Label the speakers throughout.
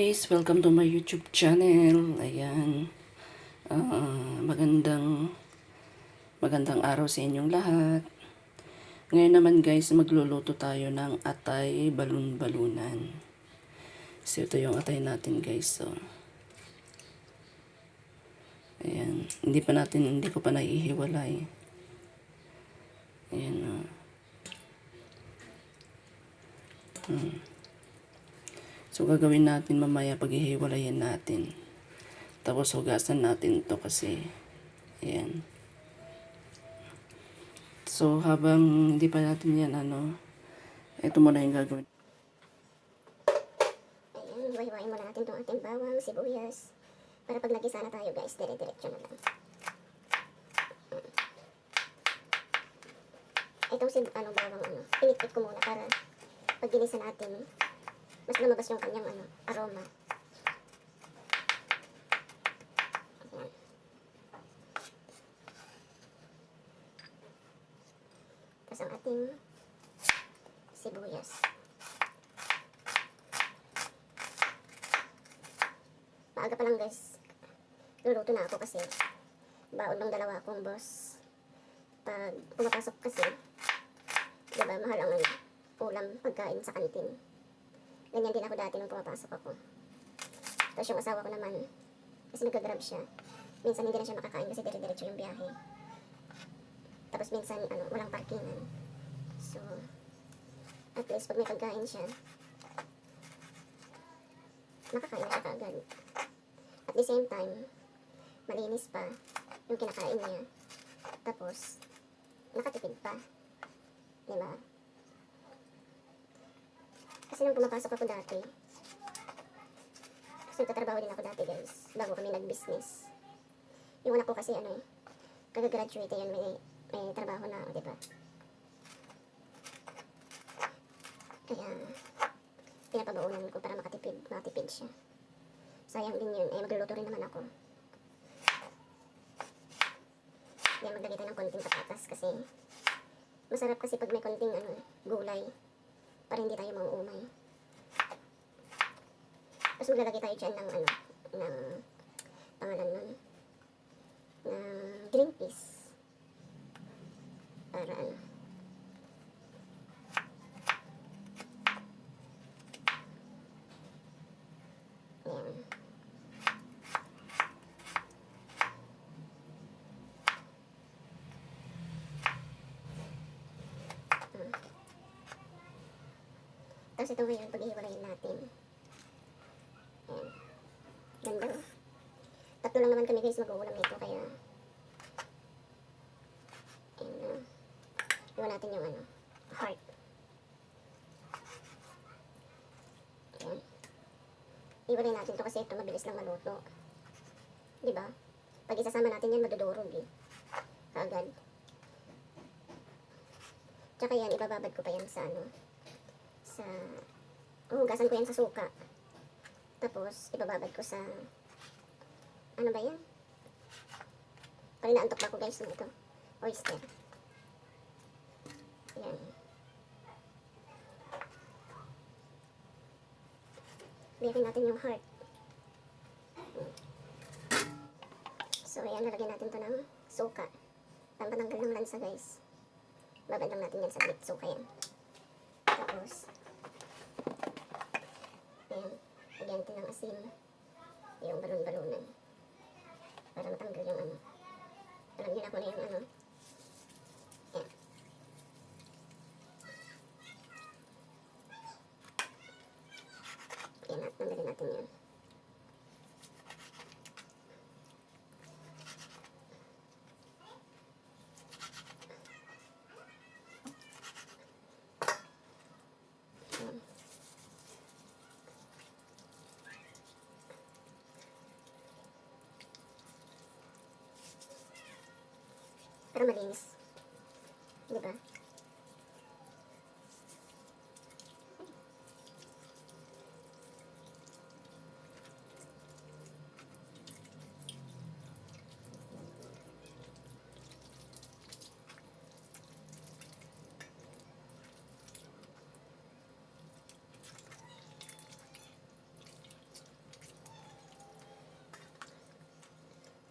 Speaker 1: guys, welcome to my YouTube channel. Ayan. Magandang araw sa inyong lahat. Ngayon naman guys, magluluto tayo ng atay balun-balunan. So ito yung atay natin guys. So, ayan. Hindi ko pa naihiwalay. Ayan. So, gagawin natin mamaya paghihiwalayin natin. Tapos, hugasan natin to kasi, ayan. So, habang hindi pa natin yan, ito muna yung gagawin.
Speaker 2: Ayan, hiwa-hiwain muna natin itong ating bawang, sibuyas. Para pag nagisa na tayo guys, dire-diretso na lang. Itong bawang, pinitpit ko muna para pag ginisa natin, mas lumabas yung kanyang aroma. Ayan. Tapos ang ating sibuyas. Maaga pa lang guys, luluto na ako kasi baon ng dalawa akong boss. Pag pumapasok kasi, diba mahal ang ulam pagkain sa kantin. Ganyan din ako dati nung pumapasok ako. Tapos yung asawa ko naman, kasi nag-grab siya. Minsan hindi na siya makakain kasi dire-diretso yung biyahe. Tapos minsan walang parkingan. So, at least pag may pagkain siya, nakakain siya kaagad. At the same time, malinis pa yung kinakain niya. Tapos, nakatipid pa. Diba? Kasi nung pumapasok ako dati, kasi nagtatrabaho din ako dati guys, bago kami nag-business. Yung anak ko kasi kagagraduate yun, may trabaho na, diba? Kaya, pinapabaunan ko para makatipid siya. Sayang din yun, magluluto rin naman ako. Kaya maglagay tayo ng konting patatas kasi masarap kasi pag may konting gulay para hindi tayo mauumay. Tapos maglalagay tayo dyan ng pangalan nun, ng green peas. Para Ayan. Tapos ito ngayon, pag-ihiwalayin natin. Ayan. Ganda. Tatlo lang naman kami guys mag-uulam nito, kaya ayan. Iwan natin yung heart. Ayan. Iwalay natin to kasi ito mabilis lang maluto. Diba? Pag isasama natin yan, madudurog eh. Kaagad. Tsaka yan, ibababad ko pa yan sa hugasan ko yan sa suka. Tapos, ibababad ko sa ano ba yan? Parang naantok pa ako guys ng ito. Oyster. Yan. Biyakin natin yung heart. So, ayan, lalagyan natin to ng suka. Pampatanggal ng lansa guys. Babad lang natin yan sa bit suka yan. Tapos, ayan, lagyan natin ng asin, yung balon-balunan, para matanggal yung alam nyo na kung yung ayan. Ayan, tanggalin natin yun. Pero malinis. Diba?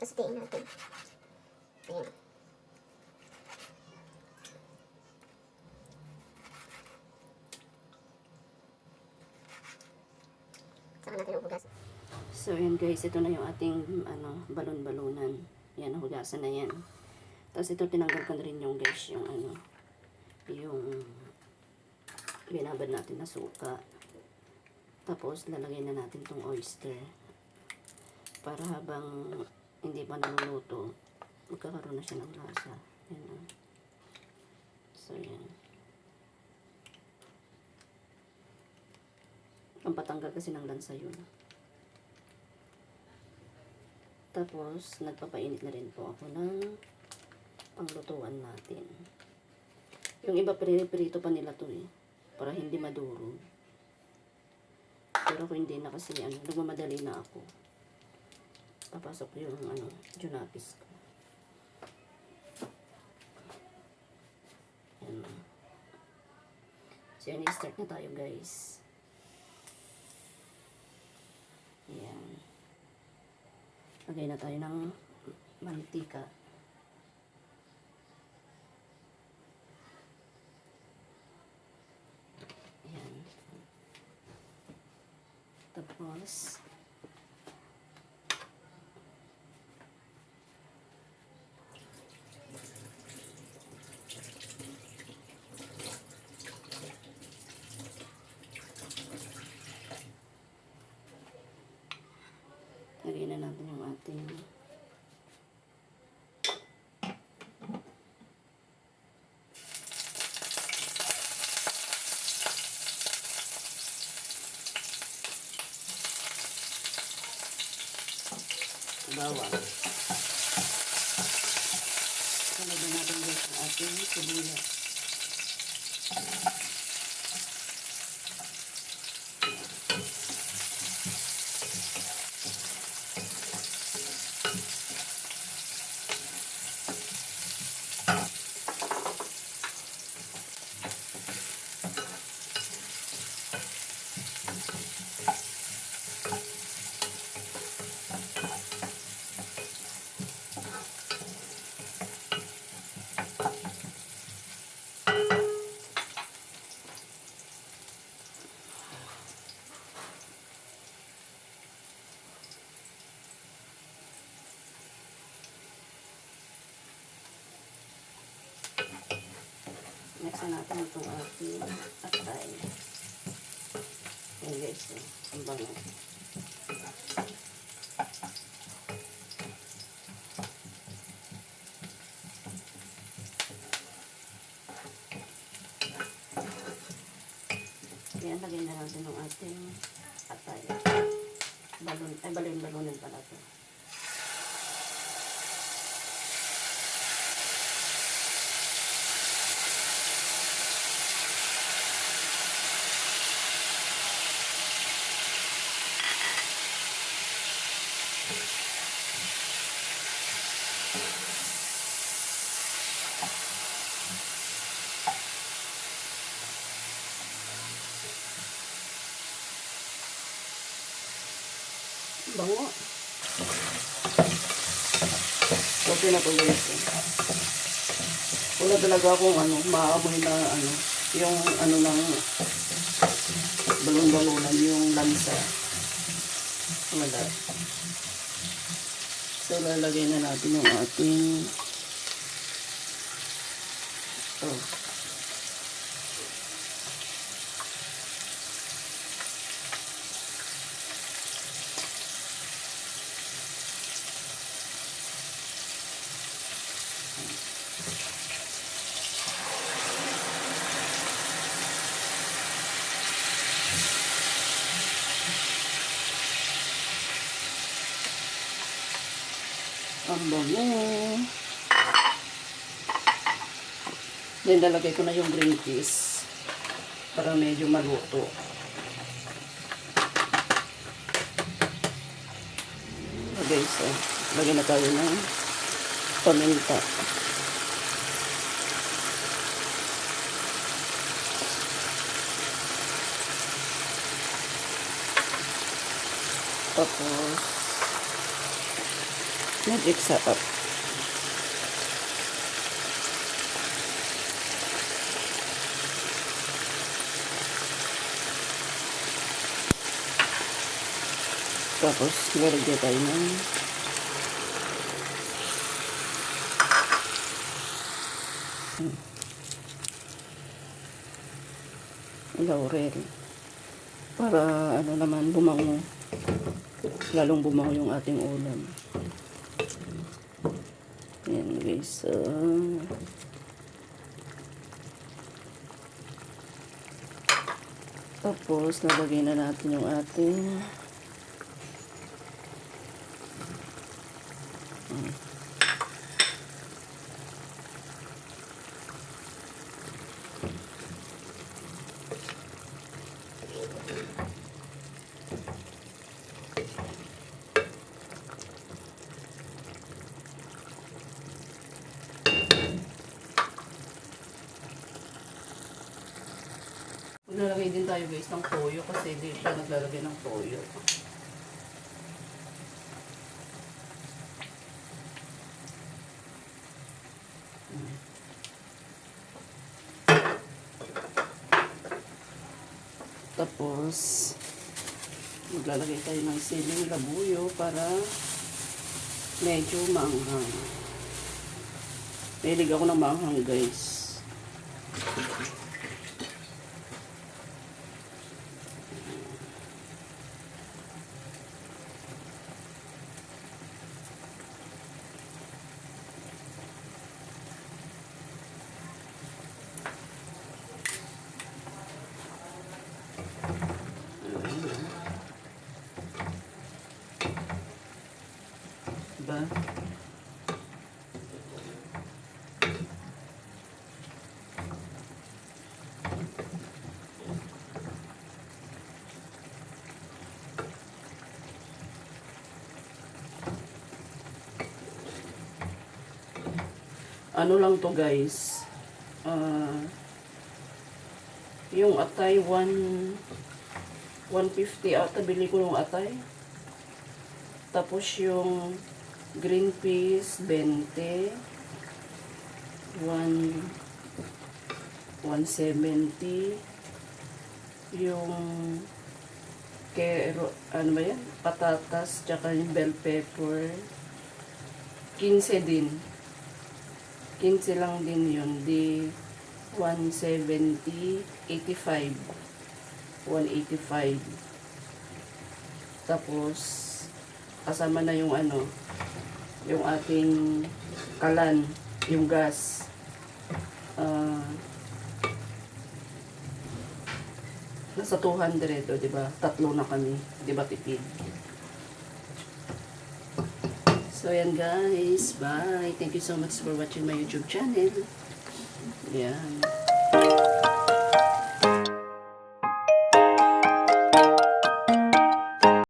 Speaker 2: Tapos hatiin natin. Ayan. Saka natin uhugas.
Speaker 1: So, yan guys, ito na yung ating balon-balunan. Yan, hugasan na yan. Tapos ito, tinanggal ko na rin yung guys, yung yung binabad natin na suka. Tapos, lalagay na natin tong oyster. Para habang hindi pa naluluto, magkakaroon na siya ng lasa. Yan o. So, yan. Pampatanggal kasi ng lansa yun. Tapos, nagpapainit na rin po ako ng panglutuan natin. Yung iba, prito pa nila to eh. Para hindi madurog. Pero kung hindi na kasi, nagmamadali na ako. Papasok yung, junapis ko. Yan. So, yan, start na tayo guys. Yan. Lagay na tayo ng mantika. Ayan. Tapos, lagay na natin yung ating bawang. Lagyan natin guys yung ating sibuyas. Next na natin itong ating atay. Ayan guys, ang bango. Ayan, lagyan na natin ng ating atay. Balon-balunan pala ito. Bango. Okay na po guys. Wala talaga akong maamoy na yung lang balon-balunan, yung lansa. Wala. So lalagay na natin yung ating ang bango. Then lalagay ko na yung green peas para medyo maluto. Okay, so lagyan na tayo ng paminta. Tapos Magic sarap. Tapos, lalagyan tayo ng laurel. Para, ano naman, bumango. Lalong bumango yung ating ulam. Ayan, guys. Tapos, lalagay na natin yung ating Maglalagay din tayo guys ng toyo kasi di pa naglalagay ng toyo. Tapos maglalagay tayo ng siling labuyo para medyo maanghang. Mahilig ako ng maanghang guys. Diba? Ano lang to guys, yung atay 150 ata bili ko yung atay. Tapos yung green peas 20, 170, yung ano ba yan, patatas tsaka yung bell pepper 15 din. 15 lang din yun. Di 170, 85. 185. Tapos, kasama na yung ano, yung ating kalan, yung gas. Nasa 200, o diba? Tatlo na kami. Diba tipid? So, yan guys. Bye. Thank you so much for watching my YouTube channel. Yan.